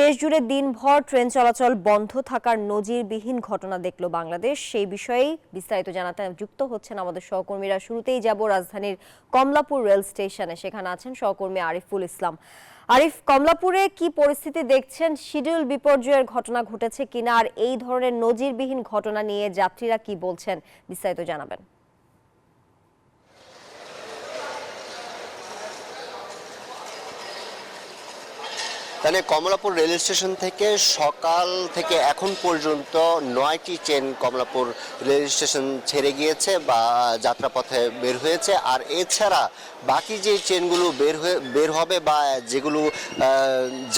দেশজুড়ে দিনভর ট্রেন চলাচল বন্ধ থাকার নজিরবিহীন ঘটনা দেখল বাংলাদেশ। সেই বিষয়ে বিস্তারিত জানাতে যুক্ত হচ্ছেন আমাদের সহকর্মীরা। শুরুতেই যাব রাজধানীর কমলাপুর রেল স্টেশনে, সেখানে আছেন সহকর্মী আরিফুল ইসলাম। আরিফ, কমলাপুরে কি পরিস্থিতি দেখছেন? শিডিউল বিপর্যয়ের ঘটনা ঘটেছে কিনা, আর এই ধরনের নজিরবিহীন ঘটনা নিয়ে যাত্রীরা কি বলছেন, বিস্তারিত জানাবেন। তাহলে কমলাপুর রেল স্টেশন থেকে সকাল থেকে এখন পর্যন্ত 9টি ট্রেন কমলাপুর রেল স্টেশন ছেড়ে গিয়েছে বা যাত্রাপথে বের হয়েছে। আর এছাড়া বাকি যে ট্রেনগুলো বের হবে বা যেগুলো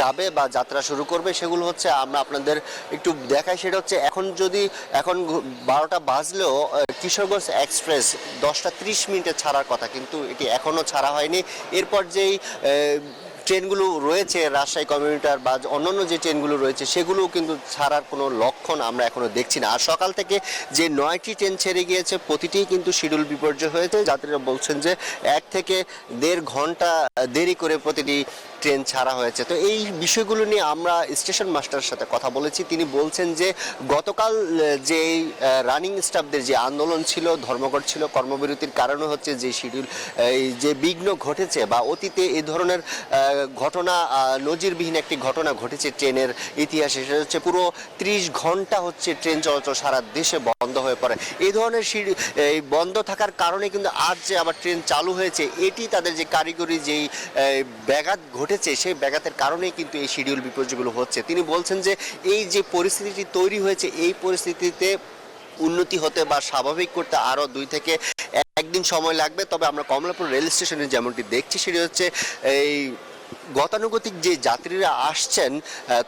যাবে বা যাত্রা শুরু করবে সেগুলো হচ্ছে আমরা আপনাদের একটু দেখাই। সেটা হচ্ছে এখন 12টা বাজলেও কিশোরগঞ্জ এক্সপ্রেস 10টা 30 মিনিটে ছাড়ার কথা, কিন্তু এটি এখনও ছাড়া হয়নি। এরপর যেই ট্রেনগুলো রয়েছে রাজশাহী কমিউটার বা অন্যান্য যে ট্রেনগুলো রয়েছে সেগুলো কিন্তু ছাড়ার কোনো লক্ষণ আমরা এখনো দেখছি না। আর সকাল থেকে যে 9টি ট্রেন ছেড়ে গিয়েছে প্রতিটিই কিন্তু শিডিউল বিপর্যয় হয়েছে। যাত্রীরা বলছেন যে 1 থেকে 1.5 ঘন্টা দেরি করে প্রতিটি ট্রেন ছাড়া হয়েছে। তো এই বিষয়গুলো নিয়ে আমরা স্টেশন মাস্টারের সাথে কথা বলেছি। তিনি বলছেন যে গতকাল যে রানিং স্টাফদের যে আন্দোলন ছিল, ধর্মঘট ছিল, কর্মবিরতির কারণে হচ্ছে যে শিডিউল যে বিঘ্ন ঘটেছে বা অতীতে এই ধরনের ঘটনা নজিরবিহীন একটি ঘটনা ঘটেছে ট্রেনের ইতিহাসে। সেটা হচ্ছে পুরো 30 ঘন্টা হচ্ছে ট্রেন চলাচল সারা দেশে বন্ধ হয়ে পড়ে। এই ধরনের বন্ধ থাকার কারণে কিন্তু আজ যে আবার ট্রেন চালু হয়েছে, এটি তাদের যে কারিগরি যেই ব্যাঘাত ঘটেছে সেই ব্যাঘাতের কারণেই কিন্তু এই শিডিউল বিপর্যয়গুলো হচ্ছে। তিনি বলছেন যে এই যে পরিস্থিতিটি তৈরি হয়েছে, এই পরিস্থিতিতে উন্নতি হতে বা স্বাভাবিক করতে আরও 2 থেকে 1 দিন সময় লাগবে। তবে আমরা কমলাপুর রেল স্টেশনে যেমনটি দেখছি সেটি হচ্ছে এই গতানুগতিক যে যাত্রীরা আসছেন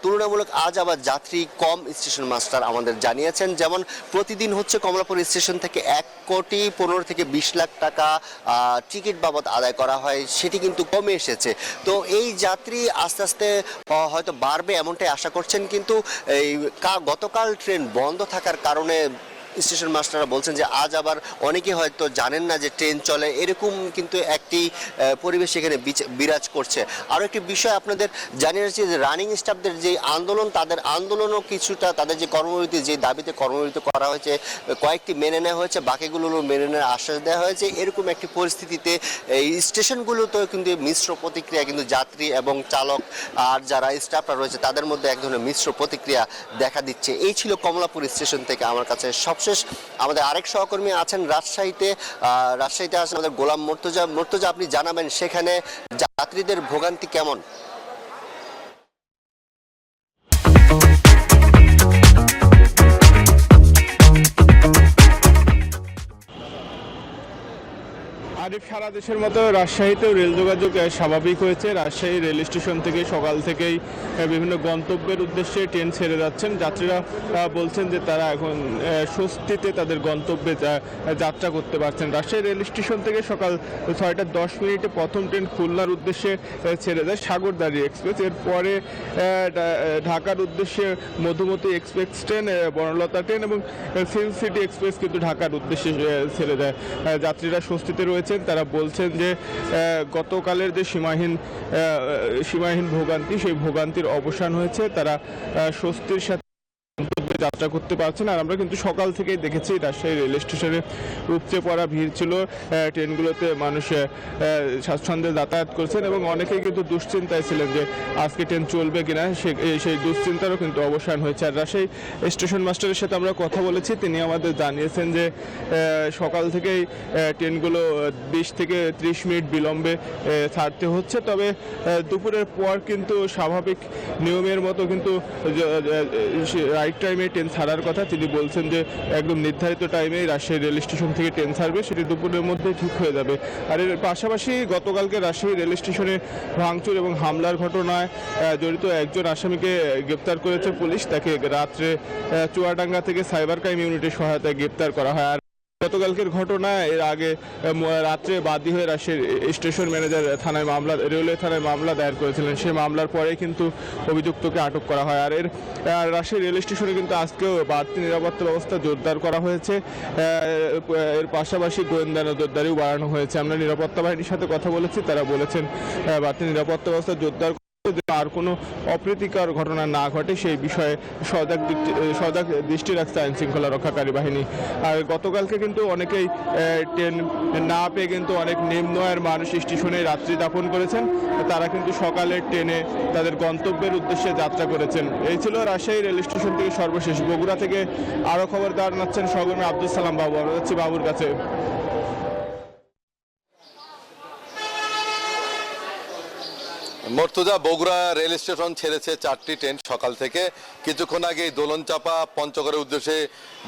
তুলনামূলক আজ আবার যাত্রী কম স্টেশন মাস্টার আমাদের জানিয়েছেন। যেমন প্রতিদিন হচ্ছে কমলাপুর স্টেশন থেকে 1,15 থেকে 20 লাখ টাকা টিকিট বাবদ আদায় করা হয়, সেটি কিন্তু কমে এসেছে। তো এই যাত্রী আস্তে আস্তে হয়তো বাড়বে এমনটাই আশা করছেন, কিন্তু এই গতকাল ট্রেন বন্ধ থাকার কারণে স্টেশন মাস্টাররা বলছেন যে আজ আবার অনেকে হয়তো জানেন না যে ট্রেন চলে, এরকম কিন্তু একটি পরিবেশ এখানে বিরাজ করছে। আরও একটি বিষয় আপনাদের জানিয়ে রাখছি যে রানিং স্টাফদের যে আন্দোলন, তাদের আন্দোলনও কিছুটা, তাদের যে কর্মবিরতি, যে দাবিতে কর্মবিরতি করা হয়েছে কয়েকটি মেনে নেওয়া হয়েছে, বাকিগুলো মেনে নেওয়ার আশ্বাস দেওয়া হয়েছে। এরকম একটি পরিস্থিতিতে এই স্টেশনগুলোতেও কিন্তু মিশ্র প্রতিক্রিয়া, কিন্তু যাত্রী এবং চালক আর যারা স্টাফরা রয়েছে তাদের মধ্যে এক ধরনের মিশ্র প্রতিক্রিয়া দেখা দিচ্ছে। এই ছিল কমলাপুর স্টেশন থেকে আমার কাছে সবশেষ। আমাদের আরেক সহকর্মী আছেন রাজশাহীতে আছেন আমাদের গোলাম মর্তুজা, আপনি জানাবেন সেখানে যাত্রীদের ভোগান্তি কেমন? আরিফ, সারা দেশের মতো রাজশাহীতেও রেল যোগাযোগ স্বাভাবিক হয়েছে। রাজশাহী রেল স্টেশন থেকে সকাল থেকেই বিভিন্ন গন্তব্যের উদ্দেশ্যে ট্রেন ছেড়ে যাচ্ছেন। যাত্রীরা বলছেন যে তারা এখন স্বস্তিতে তাদের গন্তব্যে যাত্রা করতে পারছেন। রাজশাহী রেল স্টেশন থেকে সকাল 6টা 10 মিনিটে প্রথম ট্রেন খুলনার উদ্দেশ্যে ছেড়ে যায় সাগরদাড়ি এক্সপ্রেস। এরপরে ঢাকার উদ্দেশ্যে Madhumati express train, Banalata train এবং সিল্ক সিটি এক্সপ্রেস কিন্তু ঢাকার উদ্দেশ্যে ছেড়ে যায়। যাত্রীরা স্বস্তিতে রয়েছেন। তারা বলছেন যে গতকালের যে সীমাহীন ভোগান্তি, সেই ভোগান্তির অবসান হয়েছে। তারা স্বস্তির সাথে যাত্রা করতে পারছেন। আর আমরা কিন্তু সকাল থেকেই দেখেছি রাজশাহী রেল স্টেশনে উপচে পড়া ভিড় ছিল। ট্রেনগুলোতে মানুষ স্বাচ্ছন্দ্যে যাতায়াত করছেন এবং অনেকেই কিন্তু দুশ্চিন্তায় ছিলেন যে আজকে ট্রেন চলবে কিনা, সেই দুশ্চিন্তারও কিন্তু অবসান হয়েছে। আর রাজশাহী স্টেশন মাস্টারের সাথে আমরা কথা বলেছি, তিনি আমাদের জানিয়েছেন যে সকাল থেকেই ট্রেনগুলো 20 থেকে 30 মিনিট বিলম্বে ছাড়তে হচ্ছে। তবে দুপুরের পর কিন্তু স্বাভাবিক নিয়মের মতো কিন্তু রাইট টাইমে ট্রেন ছাড়ার কথা। তিনি বলছেন যে একদম নির্ধারিত টাইমেই রাজশাহী রেল স্টেশন থেকে ট্রেন ছাড়বে, সেটি দুপুরের মধ্যে ঠিক হয়ে যাবে। আর এর পাশাপাশি গতকালকে রাজশাহী রেল স্টেশনে ভাঙচুর এবং হামলার ঘটনায় জড়িত একজন আসামিকে গ্রেপ্তার করেছে পুলিশ। তাকে রাত্রে চুয়াডাঙ্গা থেকে সাইবার ক্রাইম ইউনিটের সহায়তায় গ্রেপ্তার করা হয়। আর গতকালকের ঘটনা, এর আগে রাত্রে বাদী হয়ে রাজশাহী স্টেশন ম্যানেজার রেলওয়ে থানায় মামলা দায়ের করেছিলেন। সেই মামলার পরে কিন্তু অভিযুক্তকে আটক করা হয়। আর রাজশাহী রেল স্টেশনে কিন্তু আজকেও বাড়তি নিরাপত্তা ব্যবস্থা জোরদার করা হয়েছে। এর পাশাপাশি গোয়েন্দা নজরদারিও বাড়ানো হয়েছে। আমরা নিরাপত্তা বাহিনীর সাথে কথা বলেছি, তারা বলেছেন বাড়তি নিরাপত্তা ব্যবস্থা জোরদার যেন আর কোনো অপ্রীতিকর ঘটনা না ঘটে সেই বিষয়ে সজাগ দৃষ্টি রাখছে আইন শৃঙ্খলা রক্ষাকারী বাহিনী। আর গতকালকে কিন্তু অনেকেই ট্রেন না পেয়ে কিন্তু অনেক নিম্ন আয়ের মানুষ স্টেশনে রাত্রি যাপন করেছেন। তারা কিন্তু সকালের ট্রেনে তাদের গন্তব্যের উদ্দেশ্যে যাত্রা করেছেন। এই ছিল রাজশাহী রেল স্টেশন থেকে সর্বশেষ। বগুড়া থেকে আরও খবর জানাচ্ছেন সহকর্মী আব্দুল সালাম বাবু। আমরা যাচ্ছি বাবুর কাছে। মর্তুজা, বগুড়া রেল স্টেশন ছেড়েছে 4টি ট্রেন সকাল থেকে। কিছুক্ষণ আগেই দোলনচাপা পঞ্চগড়ের উদ্দেশ্যে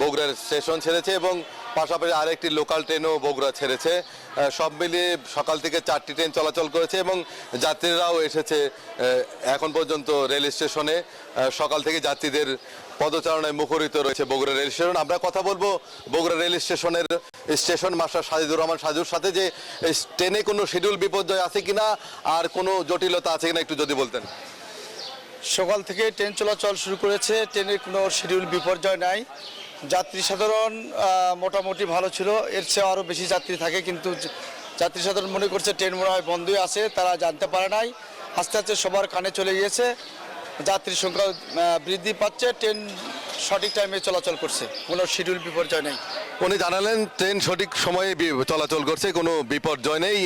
বগুড়া স্টেশন ছেড়েছে এবং পাশাপাশি আরেকটি লোকাল ট্রেনও বগুড়া ছেড়েছে। সব মিলিয়ে সকাল থেকে 4টি ট্রেন চলাচল করেছে এবং যাত্রীরাও এসেছে এখন পর্যন্ত রেল স্টেশনে। সকাল থেকে যাত্রীদের পদচারণায় মুখরিত রয়েছে বগুড়া রেল স্টেশন। আমরা কথা বলবো বগুড়া রেল স্টেশনের স্টেশন মাস্টার সাজিদুর রহমান সাজুর সাথে যে ট্রেনে কোনো শিডিউল বিপর্যয় আছে কিনা আর কোনো জটিলতা আছে কিনা একটু যদি বলতেন। সকাল থেকে ট্রেন চলাচল শুরু করেছে, ট্রেনের কোনো শিডিউল বিপর্যয় নাই। যাত্রী সাধারণ মোটামুটি ভালো ছিল, এর চেয়ে আরও বেশি যাত্রী থাকে, কিন্তু যাত্রী সাধারণ মনে করছে ট্রেন মনে হয় বন্ধই আছে, তারা জানতে পারে নাই। আস্তে আস্তে সবার কানে চলে গিয়েছে, যাত্রীর সংখ্যা বৃদ্ধি পাচ্ছে, ট্রেন সঠিক টাইমে চলাচল করছে, কোনো শিডিউল বিপর্যয় নেই। উনি জানালেন ট্রেন সঠিক সময়ে চলাচল করছে, কোনো বিপর্যয় নেই।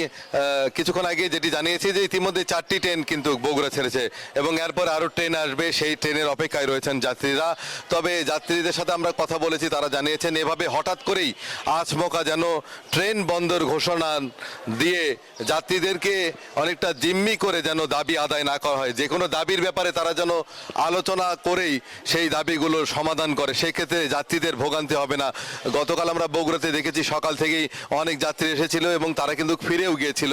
কিছুক্ষণ আগে যেটি জানিয়েছি যে ইতিমধ্যে 4টি ট্রেন কিন্তু বগুড়া ছেড়েছে এবং এরপর আরও ট্রেন আসবে, সেই ট্রেনের অপেক্ষায় রয়েছেন যাত্রীরা। তবে যাত্রীদের সাথে আমরা কথা বলেছি, তারা জানিয়েছেন এভাবে হঠাৎ করেই আচমকা যেন ট্রেন বন্ধের ঘোষণা দিয়ে যাত্রীদেরকে অনেকটা জিম্মি করে যেন দাবি আদায় না করা হয়। যে কোনো দাবির ব্যাপারে তারা যেন আলোচনা করেই সেই দাবিগুলোর সমাধান করে, সেক্ষেত্রে যাত্রীদের ভোগান্তি হবে না। গতকাল আমরা বগুড়াতে দেখেছি সকাল থেকেই অনেক যাত্রী এসেছিল এবং তারা কিন্তু ফিরেও গিয়েছিল।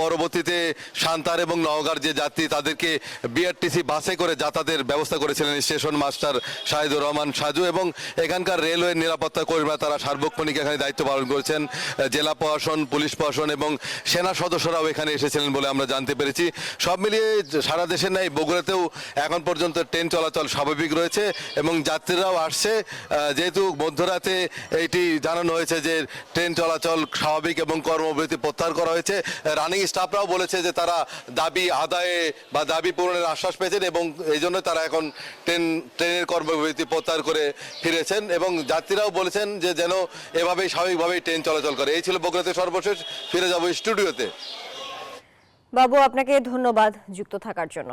পরবর্তীতে সান্তার এবং নওগাঁর যে যাত্রী তাদেরকে বিআরটিসি বাসে করে যাতায়াতের ব্যবস্থা করেছিলেন স্টেশন মাস্টার সাজিদুর রহমান সাজু এবং এখানকার রেলওয়ে নিরাপত্তা কর্মীরা তারা সার্বক্ষণিক এখানে দায়িত্ব পালন করেছেন। জেলা প্রশাসন, পুলিশ প্রশাসন এবং সেনা সদস্যরাও এখানে এসেছিলেন বলে আমরা জানতে পেরেছি। সব মিলিয়ে সারা দেশের ন্যায় বগুড়াতেও এখন পর্যন্ত ট্রেন চলাচল স্বাভাবিক রয়েছে এবং যাত্রীরাও আসছে। যেহেতু মধ্যরাতে এইটি জানানো হয়েছে যে ট্রেন চলাচল স্বাভাবিক এবং কর্মবিরতি প্রত্যাহার করা হয়েছে। রানিং স্টাফরাও বলেছে যে তারা দাবি আদায়ে বা দাবি পূরণের আশ্বাস পেয়েছেন এবং এই জন্য তারা এখন ট্রেনের কর্মবিরতি প্রত্যাহার করে ফিরেছেন এবং যাত্রীরাও বলেছেন যে যেন এভাবেই স্বাভাবিকভাবেই ট্রেন চলাচল করে। এই ছিল বগুড়াতে সর্বশেষ। ফিরে যাব স্টুডিওতে। বাবু, আপনাকে ধন্যবাদ যুক্ত থাকার জন্য।